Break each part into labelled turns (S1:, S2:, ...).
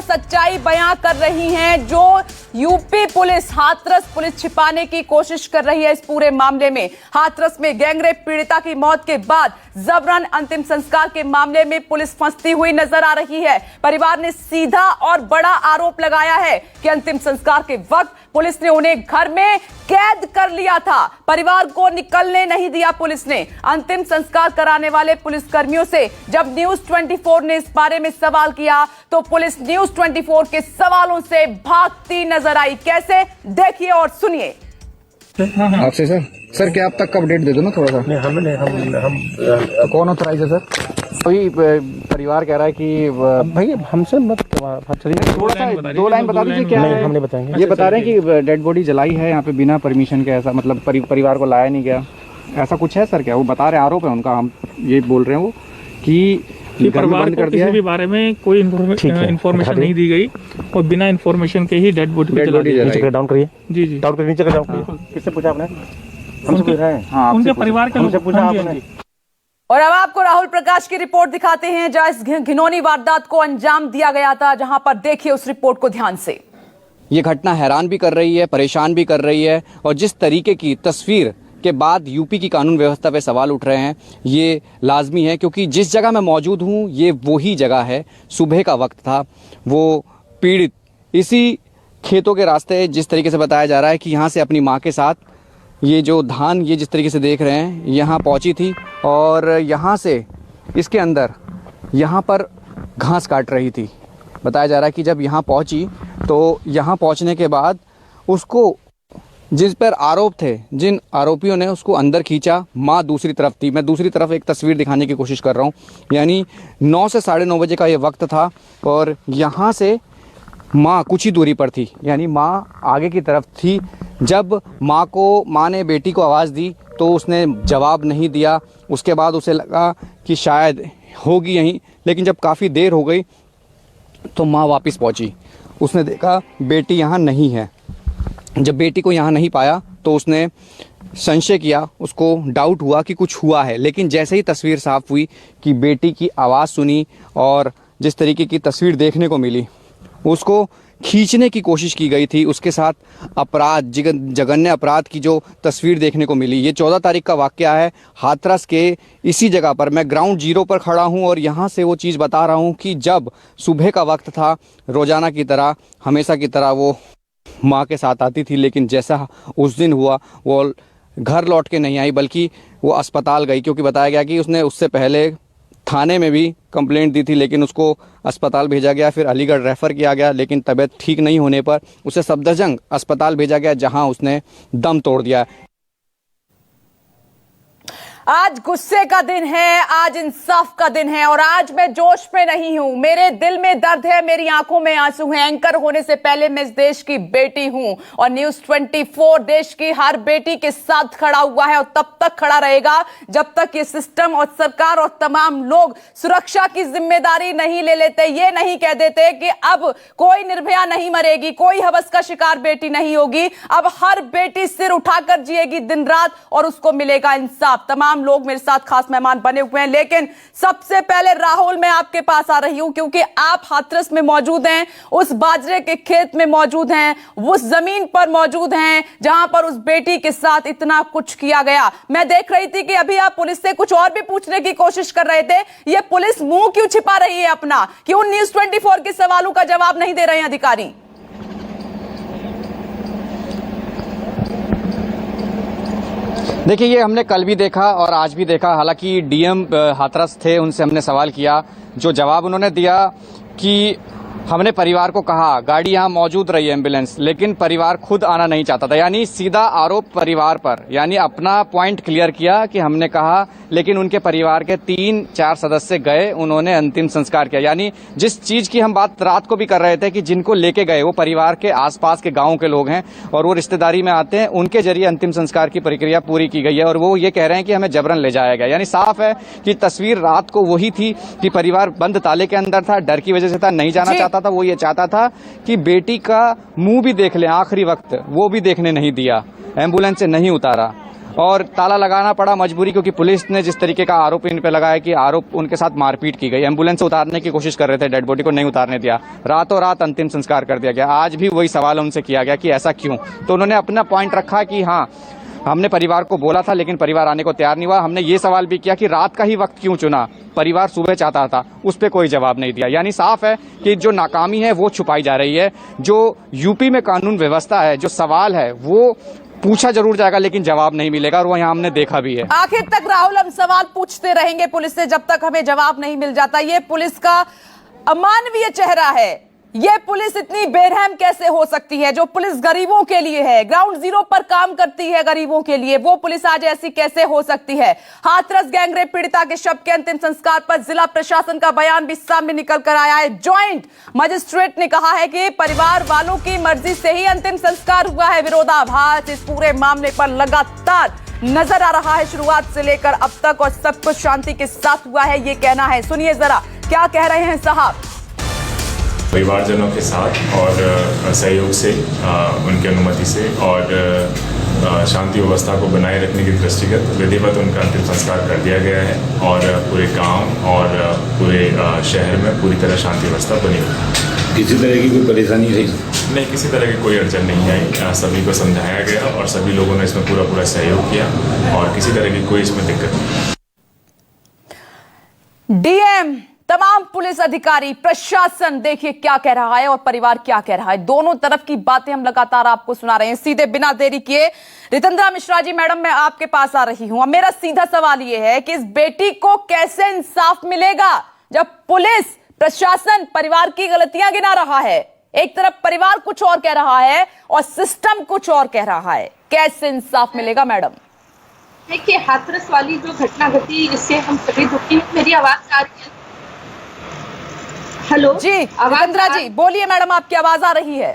S1: सच्चाई बयां कर रही हैं, जो यूपी पुलिस, हाथरस पुलिस छिपाने की कोशिश कर रही है इस पूरे मामले में। हाथरस में गैंगरेप पीड़िता की मौत के बाद जबरन अंतिम संस्कार के मामले में पुलिस फंसती हुई नजर आ रही है। परिवार ने सीधा और बड़ा आरोप लगाया है कि अंतिम संस्कार के वक्त पुलिस ने उन्हें घर में कैद कर लिया था, परिवार को निकलने नहीं दिया। पुलिस ने अंतिम संस्कार कराने वाले पुलिसकर्मियों से जब न्यूज 24 ने इस बारे में सवाल किया तो पुलिस न्यूज 24 के सवालों से भागती नजर आई। कैसे, देखिए और सुनिए।
S2: आपसे सर क्या आप तक का अपडेट दे दो ना थोड़ा सा।
S3: नहीं, हम
S2: कौन ऑथराइज है सर?
S4: कोई परिवार कह रहा है कि
S3: भाई हमसे मत
S4: थोड़ा सा 2 लाइन बता दीजिए क्या
S3: नहीं,
S4: है?
S3: हम नहीं बताएंगे।
S4: ये बता रहे हैं कि डेड बॉडी जलाई है यहाँ पे बिना परमिशन के, ऐसा मतलब परिवार को लाया नहीं गया, ऐसा कुछ है सर? क्या वो बता रहे हैं, आरोप है उनका, हम ये बोल रहे हैं वो कि
S5: परिवार को किसी भी बारे में कोई इन्फॉर्मेशन नहीं दी गई और बिना इन्फॉर्मेशन के ही डेड बॉडी
S3: डाउन करिए।
S5: जी जी,
S3: डाउन करिए, नीचे डाउन करिए। किससे पूछा आपने? हमसे पूछ रहे हैं।
S4: हाँ,
S5: उनके परिवार के
S3: हमसे पूछा आपने।
S1: और अब आपको राहुल प्रकाश की रिपोर्ट दिखाते हैं जहां इस घिनौनी वारदात को अंजाम दिया गया था, जहां पर देखिए उस रिपोर्ट को ध्यान से।
S6: ये घटना हैरान भी कर रही है, परेशान भी कर रही है, और जिस तरीके की तस्वीर के बाद यूपी की कानून व्यवस्था पे सवाल उठ रहे हैं ये लाजमी है, क्योंकि जिस जगह मैं मौजूद हूँ ये वही जगह है। सुबह का वक्त था, वो पीड़ित इसी खेतों के रास्ते, जिस तरीके से बताया जा रहा है कि यहाँ से अपनी माँ के साथ ये जो धान, ये जिस तरीके से देख रहे हैं, यहाँ पहुँची थी और यहाँ से इसके अंदर यहाँ पर घास काट रही थी। बताया जा रहा है कि जब यहाँ पहुँची तो यहाँ पहुँचने के बाद उसको, जिस पर आरोप थे, जिन आरोपियों ने उसको अंदर खींचा, माँ दूसरी तरफ थी। मैं दूसरी तरफ एक तस्वीर दिखाने की कोशिश कर रहा हूँ। यानी 9 से 9:30 बजे का ये वक्त था और यहाँ से माँ कुछ ही दूरी पर थी, यानी माँ आगे की तरफ थी। जब माँ ने बेटी को आवाज़ दी तो उसने जवाब नहीं दिया। उसके बाद उसे लगा कि शायद होगी यहीं, लेकिन जब काफ़ी देर हो गई तो माँ वापस पहुँची। उसने देखा बेटी यहाँ नहीं है। जब बेटी को यहाँ नहीं पाया तो उसने संशय किया, उसको डाउट हुआ कि कुछ हुआ है। लेकिन जैसे ही तस्वीर साफ हुई कि बेटी की आवाज़ सुनी और जिस तरीके की तस्वीर देखने को मिली, उसको खींचने की कोशिश की गई थी, उसके साथ अपराध, जघन्य अपराध की जो तस्वीर देखने को मिली। ये 14 तारीख का वाक़या है, हाथरस के इसी जगह पर। मैं ग्राउंड जीरो पर खड़ा हूँ और यहाँ से वो चीज़ बता रहा हूँ कि जब सुबह का वक्त था, रोज़ाना की तरह, हमेशा की तरह वो माँ के साथ आती थी, लेकिन जैसा उस दिन हुआ वो घर लौट के नहीं आई, बल्कि वो अस्पताल गई, क्योंकि बताया गया कि उसने उससे पहले थाने में भी कंप्लेंट दी थी, लेकिन उसको अस्पताल भेजा गया, फिर अलीगढ़ रेफ़र किया गया, लेकिन तबीयत ठीक नहीं होने पर उसे सफदरजंग अस्पताल भेजा गया, जहां उसने दम तोड़ दिया।
S1: आज गुस्से का दिन है, आज इंसाफ का दिन है और आज मैं जोश में नहीं हूं। मेरे दिल में दर्द है, मेरी आंखों में आंसू हैं। एंकर होने से पहले मैं इस देश की बेटी हूं और न्यूज 24 देश की हर बेटी के साथ खड़ा हुआ है और तब तक खड़ा रहेगा जब तक ये सिस्टम और सरकार और तमाम लोग सुरक्षा की जिम्मेदारी नहीं ले लेते, ये नहीं कह देते कि अब कोई निर्भया नहीं मरेगी, कोई हवस का शिकार बेटी नहीं होगी। अब हर बेटी सिर उठाकर जिएगी दिन रात और उसको मिलेगा इंसाफ। तमाम लोग मेरे साथ खास मेहमान बने हुए हैं, लेकिन सबसे पहले राहुल, मैं आपके पास आ रही हूं क्योंकि आप हाथरस में मौजूद हैं, उस बाजरे के खेत में मौजूद हैं, उस जमीन पर मौजूद हैं जहां पर उस बेटी के साथ इतना कुछ किया गया। मैं देख रही थी कि अभी आप पुलिस से कुछ और भी पूछने की कोशिश कर रहे थे। ये पुलिस मुंह क्यों छिपा रही है अपना? क्यों न्यूज 24 के सवालों का जवाब नहीं दे रहे हैं अधिकारी?
S6: देखिए, ये हमने कल भी देखा और आज भी देखा। हालांकि डीएम हाथरस थे, उनसे हमने सवाल किया, जो जवाब उन्होंने दिया कि हमने परिवार को कहा, गाड़ी यहाँ मौजूद रही एम्बुलेंस, लेकिन परिवार खुद आना नहीं चाहता था। यानी सीधा आरोप परिवार पर, यानी अपना पॉइंट क्लियर किया कि हमने कहा, लेकिन उनके परिवार के 3-4 सदस्य गए, उन्होंने अंतिम संस्कार किया। यानी जिस चीज की हम बात रात को भी कर रहे थे कि जिनको लेके गए वो परिवार के आसपास के गाँव के लोग हैं और वो रिश्तेदारी में आते हैं, उनके जरिए अंतिम संस्कार की प्रक्रिया पूरी की गई है और वो ये कह रहे हैं कि हमें जबरन ले जाया गया। यानी साफ है कि तस्वीर रात को वही थी कि परिवार बंद ताले के अंदर था, डर की वजह से था, नहीं जाना चाहता था। वो ये चाहता था कि बेटी का मुंह भी देख ले, आखिरी वक्त वो भी देखने नहीं दिया, एम्बुलेंस से नहीं उतारा। और ताला लगाना पड़ा मजबूरी, क्योंकि पुलिस ने जिस तरीके का आरोप इन पे लगाया कि आरोप उनके साथ मारपीट की गई। एम्बुलेंस से उतारने की कोशिश कर रहे थे, डेड बॉडी को नहीं उतारने दिया, रातों रात अंतिम संस्कार कर दिया गया। आज भी वही सवाल उनसे किया गया कि ऐसा क्यों, तो उन्होंने अपना पॉइंट रखा कि हाँ हमने परिवार को बोला था लेकिन परिवार आने को तैयार नहीं हुआ। हमने ये सवाल भी किया कि रात का ही वक्त क्यों चुना, परिवार सुबह चाहता था, उस पर कोई जवाब नहीं दिया। यानी साफ है कि जो नाकामी है वो छुपाई जा रही है। जो यूपी में कानून व्यवस्था है, जो सवाल है वो पूछा जरूर जाएगा लेकिन जवाब नहीं मिलेगा, और वो यहाँ हमने देखा भी है।
S1: आखिर तक राहुल हम सवाल पूछते रहेंगे पुलिस से जब तक हमें जवाब नहीं मिल जाता। ये पुलिस का अमानवीय चेहरा है। ये पुलिस इतनी बेरहम कैसे हो सकती है? जो पुलिस गरीबों के लिए है, ग्राउंड जीरो पर काम करती है गरीबों के लिए, वो पुलिस आज ऐसी कैसे हो सकती है? हाथरस गैंगरेप पीड़िता के शव के अंतिम संस्कार पर जिला प्रशासन का बयान भी सामने निकल कर आया है। जॉइंट मजिस्ट्रेट ने कहा है कि परिवार वालों की मर्जी से ही अंतिम संस्कार हुआ है। विरोधाभास इस पूरे मामले पर लगातार नजर आ रहा है शुरुआत से लेकर अब तक, और सब कुछ शांति के साथ हुआ है ये कहना है। सुनिए जरा क्या कह रहे हैं साहब।
S7: परिवारजनों के साथ और सहयोग से, उनकी अनुमति से और शांति व्यवस्था को बनाए रखने की दृष्टिगत विधिवत उनका अंतिम संस्कार कर दिया गया है, और पूरे गांव और पूरे शहर में पूरी तरह शांति व्यवस्था बनी हुई।
S8: किसी तरह की कोई परेशानी रही?
S7: नहीं, किसी तरह की कोई अड़चन नहीं आई। सभी को समझाया गया और सभी लोगों ने इसमें पूरा सहयोग किया, और किसी तरह की कोई इसमें दिक्कत नहीं।
S1: डीएम, तमाम पुलिस अधिकारी, प्रशासन देखिए क्या कह रहा है और परिवार क्या कह रहा है। दोनों तरफ की बातें हम लगातार आपको सुना रहे हैं। सीधे बिना देरी किए रितंद्रा मिश्रा जी, मैडम मैं आपके पास आ रही हूं। अब मेरा सीधा सवाल यह है कि इस बेटी को कैसे इंसाफ मिलेगा जब पुलिस प्रशासन परिवार की गलतियां गिना रहा है? एक तरफ परिवार कुछ और कह रहा है और सिस्टम कुछ और कह रहा है। कैसे इंसाफ मिलेगा मैडम?
S9: देखिए, हाथरस वाली जो घटना घटी इससे हम सभी दुखी हैं। मेरी आवाज आ रही है? हेलो
S1: जी रितंद्रा जी बोलिए मैडम, आपकी आवाज आ रही है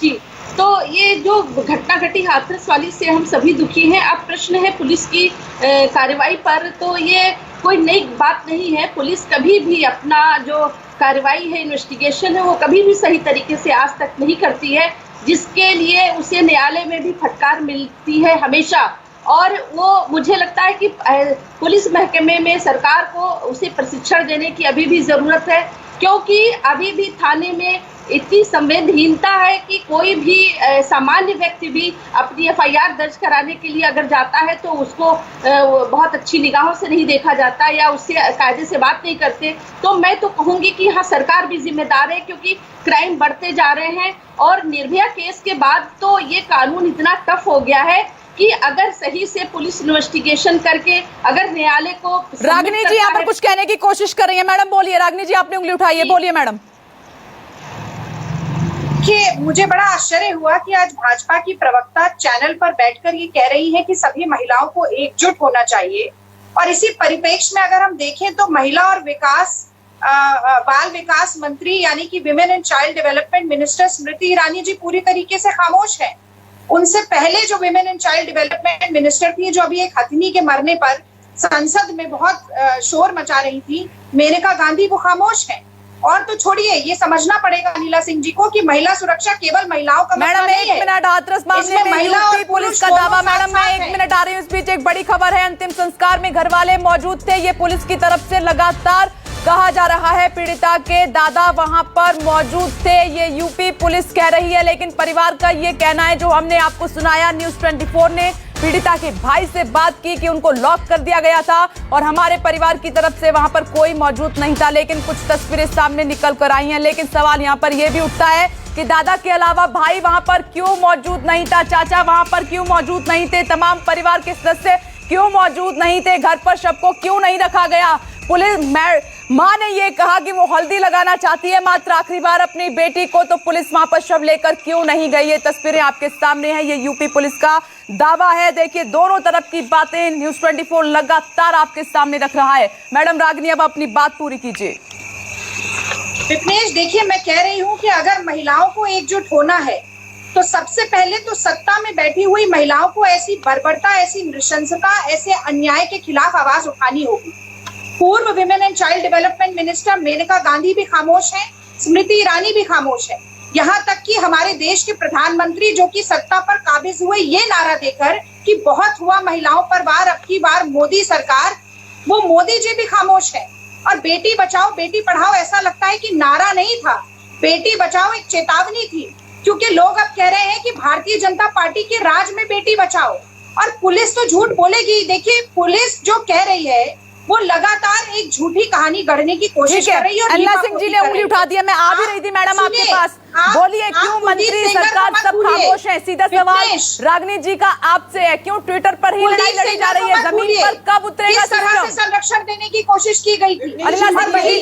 S9: जी। तो ये जो घटना घटी हाथरस वाली से हम सभी दुखी हैं। अब प्रश्न है पुलिस की कार्रवाई पर, तो ये कोई नई बात नहीं है। पुलिस कभी भी अपना जो कार्रवाई है, इन्वेस्टिगेशन है, वो कभी भी सही तरीके से आज तक नहीं करती है, जिसके लिए उसे न्यायालय में भी फटकार मिलती है हमेशा। और वो मुझे लगता है कि पुलिस महकमे में सरकार को उसे प्रशिक्षण देने की अभी भी जरूरत है, क्योंकि अभी भी थाने में इतनी संवेदनहीनता है कि कोई भी सामान्य व्यक्ति भी अपनी एफआईआर दर्ज कराने के लिए अगर जाता है तो उसको बहुत अच्छी निगाहों से नहीं देखा जाता या उससे कायदे से बात नहीं करते। तो मैं तो कहूँगी कि हाँ, सरकार भी जिम्मेदार है, क्योंकि क्राइम बढ़ते जा रहे हैं। और निर्भया केस के बाद तो ये कानून इतना टफ हो गया है कि अगर सही से पुलिस इन्वेस्टिगेशन करके अगर न्यायालय को।
S1: रागिनी जी यहाँ पर कुछ कहने की कोशिश कर रही है। मैडम बोलिए। रागिनी जी आपने उंगली उठाई है, बोलिए मैडम।
S10: कि मुझे बड़ा आश्चर्य हुआ कि आज भाजपा की प्रवक्ता चैनल पर बैठकर ये कह रही है कि सभी महिलाओं को एकजुट होना चाहिए। और इसी परिप्रेक्ष्य में अगर हम देखें तो महिला और बाल विकास मंत्री यानी कि women and child development minister Smriti Irani ji पूरी तरीके से खामोश हैं। उनसे पहले जो women and child development minister थी, जो अभी एक हथिनी के मरने पर संसद में बहुत शोर मचा रही थी, मेनका गांधी, वो खामोश है। और तो छोड़िए, ये समझना पड़ेगा अनिला सिंह जी को कि महिला सुरक्षा केवल महिलाओं का मसला नहीं है।
S1: मैडम एक मिनट, हाथरस मामले में यूपी पुलिस का दावा। मैडम मैं 1 मिनट आ रही हूँ। इस बीच एक बड़ी खबर है, अंतिम संस्कार में घर वाले मौजूद थे। ये पुलिस की तरफ से लगातार कहा जा रहा है, पीड़िता के दादा वहां पर मौजूद थे, ये यूपी पुलिस कह रही है। लेकिन परिवार का ये कहना है, जो हमने आपको सुनाया, न्यूज़ 24 ने पीड़िता के भाई से बात की कि उनको लॉक कर दिया गया था और हमारे परिवार की तरफ से वहां पर कोई मौजूद नहीं था। लेकिन कुछ तस्वीरें सामने निकल कर आई हैं। लेकिन सवाल यहाँ पर यह भी उठता है कि दादा के अलावा भाई वहां पर क्यों मौजूद नहीं था, चाचा वहां पर क्यों मौजूद नहीं थे, तमाम परिवार के सदस्य क्यों मौजूद नहीं थे, घर पर शव को क्यों नहीं रखा गया। पुलिस मां ने ये कहा कि वो हल्दी लगाना चाहती है मात्र आखिरी बार अपनी बेटी को, तो पुलिस वहां पर शव लेकर क्यों नहीं गई। ये तस्वीरें आपके सामने हैं, ये यूपी पुलिस का दावा है। देखिए दोनों तरफ की बातें न्यूज़ 24 लगातार आपके सामने रख रहा है। मैडम रागिनी अब अपनी बात पूरी कीजिए।
S10: विपनेश, देखिए मैं कह रही हूँ कि अगर महिलाओं को एकजुट होना है तो सबसे पहले तो सत्ता में बैठी हुई महिलाओं को ऐसी बर्बरता, ऐसी नृशंसता, ऐसे अन्याय के खिलाफ आवाज उठानी होगी। पूर्व women and child development minister Maneka Gandhi भी खामोश हैं, स्मृति ईरानी भी खामोश है। यहाँ तक कि हमारे देश के प्रधानमंत्री जो कि सत्ता पर काबिज हुए ये नारा देकर कि बहुत हुआ महिलाओं पर वार, अब की बार मोदी सरकार, वो मोदी जी भी खामोश है। और बेटी बचाओ बेटी पढ़ाओ ऐसा लगता है कि नारा नहीं था, बेटी बचाओ एक चेतावनी थी, क्योंकि लोग अब कह रहे हैं कि भारतीय जनता पार्टी के राज में बेटी बचाओ। और पुलिस तो झूठ बोलेगी। देखिए, पुलिस जो कह रही है वो लगातार एक झूठी कहानी गढ़ने की कोशिश कर रही है।
S1: अन्ना सिंह जी ने उंगली उठा दिया। मैं आ भी रही थी मैडम आपके पास। बोलिए, क्यों मंत्री सरकार सब खामोश है? सीधा सवाल रागिनी जी का आपसे है, क्यों ट्विटर पर ही लड़ाई लड़ी जा रही है? जमीन पर कब उतरेगा?
S10: किस तरह से संरक्षण देने की कोशिश की गई थी,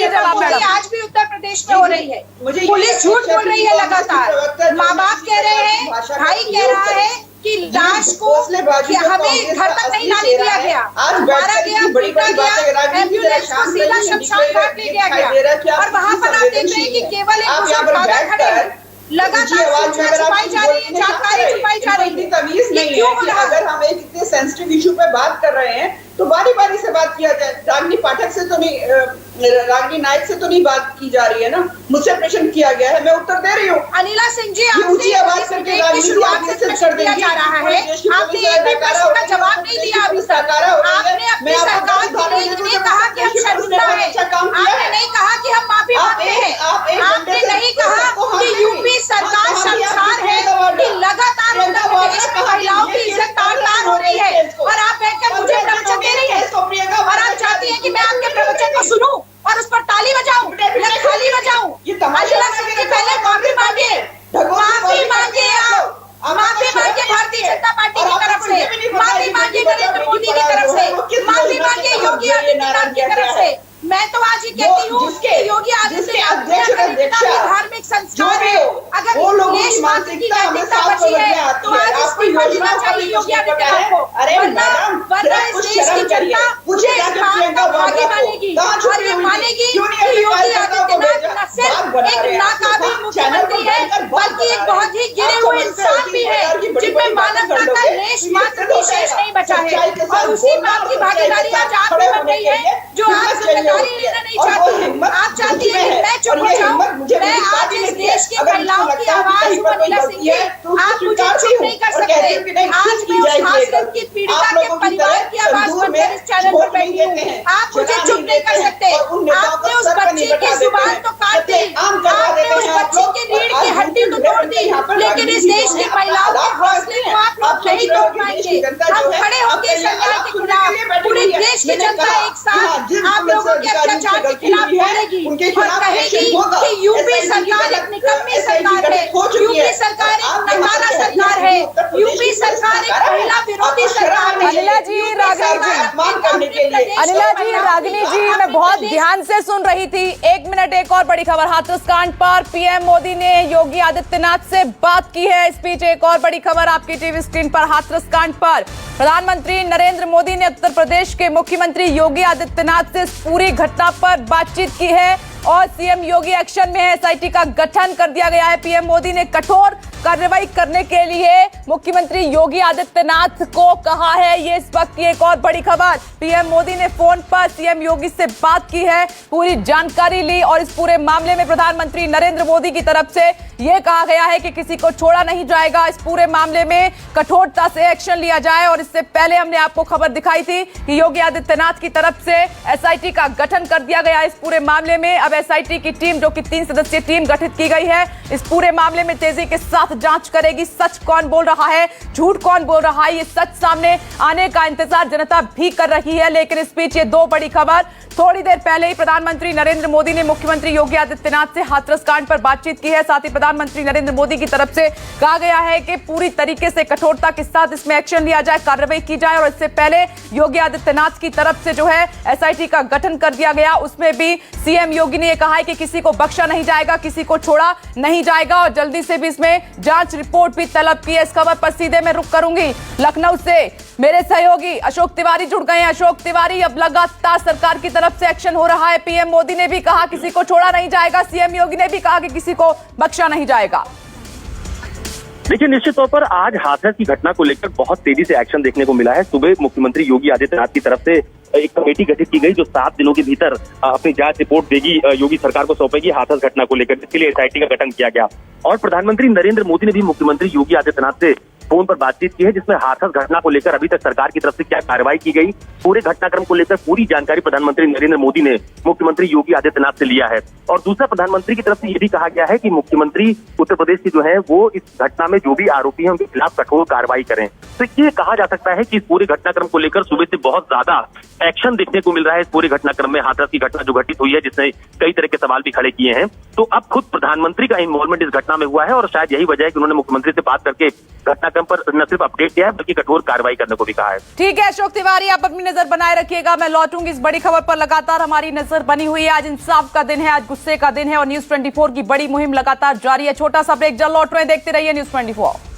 S1: जवाब
S10: आज भी उत्तर प्रदेश में हो रही है। पुलिस झूठ बोल रही है लगातार। माँ बाप कह रहे हैं, भाई कह रहा है कि लाश को हमें घर तक नहीं लाने दिया गया, मारा गया, पीटा गया, एम्बुलेंस को सीधा शमशान घाट ले गया गया। और वहाँ पर आप देख रहे हैं कि केवल एक मुसलमान खड़े हैं। लगातार सूचना छुपाई जा रही है, जानकारी छुपाई जा रही है। ये क्यों हो रहा है?
S8: अगर हम एक इतने सेंसिटिव इशू पे बात कर रहे हैं तो बारी बारी से बात किया जाए। रागिनी पाठक से तो नहीं, रागिनी नायक से तो नहीं बात की जा रही है ना, मुझसे प्रश्न किया गया है, मैं उत्तर दे रही हूँ।
S10: अनिला सिंह जी,
S8: ऊंची आवाज करके
S10: शुरुआत से प्रश्न किया जा रहा है, आपने एक भी प्रश्न का जवाब नहीं दिया अभी तक। आपने अपनी सरकार के लिए नहीं कहा कि हम शर्मिंदा हैं, आपने नहीं कहा कि हम माफी मांगते हैं, आपने नहीं कहा कि यूपी सरकार शर्मसार है कि लगातार उत्तर प्रदेश में महिलाओं की इज्जत तार-तार हो रही है। और आप बैठकर मुझे प्रवचन दे रही है और आप चाहती हैं कि मैं आपके प्रवचन को सुनूं और उस पर ताली बजाऊं या थाली बजाऊं। अनिला सिंह जी, पहले माफी मांगे, माफी मांगे, आप माफी मांगे भारतीय जनता पार्टी की तरफ से, माफी मांगे नरेंद्र मोदी की तरफ से, माफी मांगे योगी आदित्यनाथ की तरफ से। मैं तो आज ही कहती हूँ कि योगी आदित्यनाथ धार्मिक संस्कार है, अगर देश मात्र की नैतिकता बची है तो आज इस्तीफा देना चाहिए योगी आदित्यनाथ को, वरना इस देश की जनता मुझे इस बात को आगे मानेगी और ये मानेगी कि योगी आदित्यनाथ न सिर्फ एक नाकाबिल मुख्यमंत्री है बल्कि एक बहुत ही गिरे हुए इंसान भी है, जिनमें मानवता का लेश मात्र भी शेष नहीं बचा है। और उसी बात की भागीदारी आज आप भी बन रही है, जो आज जिम्मेदारी लेना नहीं चाहती। आप चाहती है कि मैं चुप हो जाऊं, मैं आज इस देश की महिलाओं की आवाज हूं। अनिला सिंह जी, आप मुझे चुप नहीं कर सकते। आज मैं उस हाशरत की पीड़िता के परिवार की आवाज बनकर इस चैनल पर बैठी हूँ, आप मुझे चुप नहीं कर सकते। आपने उस बच्ची की जुबान तो काट दी, आपने उस बच्ची की रीढ़ की हड्डी तो तोड़ दी, लेकिन इस देश की महिलाओं के हौसले को आप लोग नहीं तोड़ पाएंगे। हम खड़े होंगे इस अन्याय के खिलाफ, पूरे देश की जनता एक साथ आप लोगों के अत्याचार के खिलाफ बोलेगी और कहेगी कि यूपी सरकार एक निकम्मी सरकार है, यूपी सरकार एक नकारा सरकार है, यूपी सरकार एक महिला विरोधी सरकार है।
S1: अनिला जी, रागिनी जी, मैं बहुत ध्यान से सुन रही थी। एक मिनट, एक और बड़ी खबर हाथरस कांड पर पीएम मोदी ने योगी आदित्यनाथ से बात की है। इस बीच एक और बड़ी खबर आपकी टीवी स्क्रीन पर हाथरस कांड पर प्रधानमंत्री नरेंद्र मोदी ने उत्तर प्रदेश के मुख्यमंत्री योगी आदित्यनाथ से इस पूरी घटना पर बातचीत की है और सीएम योगी एक्शन में है। एसआईटी का गठन कर दिया गया है। पीएम मोदी ने कठोर कार्रवाई करने के लिए मुख्यमंत्री योगी आदित्यनाथ को कहा है। ये इस वक्त की एक और बड़ी खबर। पीएम मोदी ने फोन पर सीएम योगी से बात की है, पूरी जानकारी ली और इस पूरे मामले में प्रधानमंत्री नरेंद्र मोदी की तरफ से यह कहा गया है कि किसी को छोड़ा नहीं जाएगा। इस पूरे मामले में कठोरता से एक्शन लिया जाए। और इससे पहले हमने आपको खबर दिखाई थी कि योगी आदित्यनाथ की तरफ से एसआईटी का गठन कर दिया गया इस पूरे मामले में। अब एसआईटी की टीम, जो कि 3 सदस्यीय टीम गठित की गई है, इस पूरे मामले में तेजी के साथ जांच करेगी। सच कौन बोल रहा है, झूठ कौन बोल रहा है, ये सच सामने आने का इंतजार जनता भी कर रही है। लेकिन इस बीच ये दो बड़ी खबर। थोड़ी देर पहले ही प्रधानमंत्री नरेंद्र मोदी ने मुख्यमंत्री योगी आदित्यनाथ से हाथरस कांड पर बातचीत की है। साथ ही प्रधानमंत्री नरेंद्र मोदी की तरफ से कहा गया है कि पूरी तरीके से कठोरता के साथ इसमें एक्शन लिया जाए, कार्रवाई की जाए। और इससे पहले योगी आदित्यनाथ की तरफ से जो है एसआईटी का गठन कर दिया गया, उसमें भी सीएम योगी ने कहा है कि किसी को बख्शा नहीं जाएगा, किसी को छोड़ा नहीं जाएगा और जल्दी से भी इसमें जांच रिपोर्ट भी तलब की है। इस खबर पर सीधे मैं रुख करूंगी लखनऊ से। मेरे सहयोगी अशोक तिवारी जुड़ गए हैं। अशोक तिवारी, अब लगातार सरकार की तरफ से एक्शन हो रहा है। पीएम मोदी ने भी कहा किसी को छोड़ा नहीं जाएगा, सीएम योगी ने भी कहा कि किसी को बख्शा नहीं जाएगा।
S3: देखिए, निश्चित तौर पर आज हाथरस की घटना को लेकर बहुत तेजी से एक्शन देखने को मिला है। सुबह मुख्यमंत्री योगी आदित्यनाथ की तरफ से एक कमेटी गठित की गई जो 7 दिनों के भीतर अपनी जांच रिपोर्ट देगी, योगी सरकार को सौंपेगी हाथरस घटना को लेकर, जिसके लिए एसआईटी का गठन किया गया। और प्रधानमंत्री नरेंद्र मोदी ने भी मुख्यमंत्री योगी आदित्यनाथ से फोन पर बातचीत की है, जिसमें हाथरस घटना को लेकर अभी तक सरकार की तरफ से क्या कार्रवाई की गई, पूरे घटनाक्रम को लेकर पूरी जानकारी प्रधानमंत्री नरेंद्र मोदी ने मुख्यमंत्री योगी आदित्यनाथ से लिया है। और दूसरा, प्रधानमंत्री की तरफ से ये भी कहा गया है कि मुख्यमंत्री उत्तर प्रदेश की जो है वो इस घटना में जो भी आरोपी हैं उनके खिलाफ कठोर कार्रवाई करें। तो ये कहा जा सकता है कि इस पूरे घटनाक्रम को लेकर सुबह से बहुत ज्यादा एक्शन देखने को मिल रहा है। इस पूरे घटनाक्रम में हाथरस की घटना जो घटित हुई है, जिसने कई तरह के सवाल भी खड़े किए हैं, तो अब खुद प्रधानमंत्री का इन्वॉल्वमेंट इस घटना में हुआ है और शायद यही वजह है कि उन्होंने मुख्यमंत्री से बात करके घटनाक्रम पर न सिर्फ अपडेट दिया है बल्कि कठोर कार्रवाई करने को भी कहा है।
S1: ठीक है अशोक तिवारी, आप अपनी नजर बनाए रखिएगा, मैं लौटूंगी इस बड़ी खबर पर। लगातार हमारी नजर बनी हुई है। आज इंसाफ का दिन है, आज गुस्से का दिन है और न्यूज़ 24 की बड़ी मुहिम लगातार जारी है। छोटा सा ब्रेक, जल्द लौट रहे हैं, देखते रहिए न्यूज़ 24।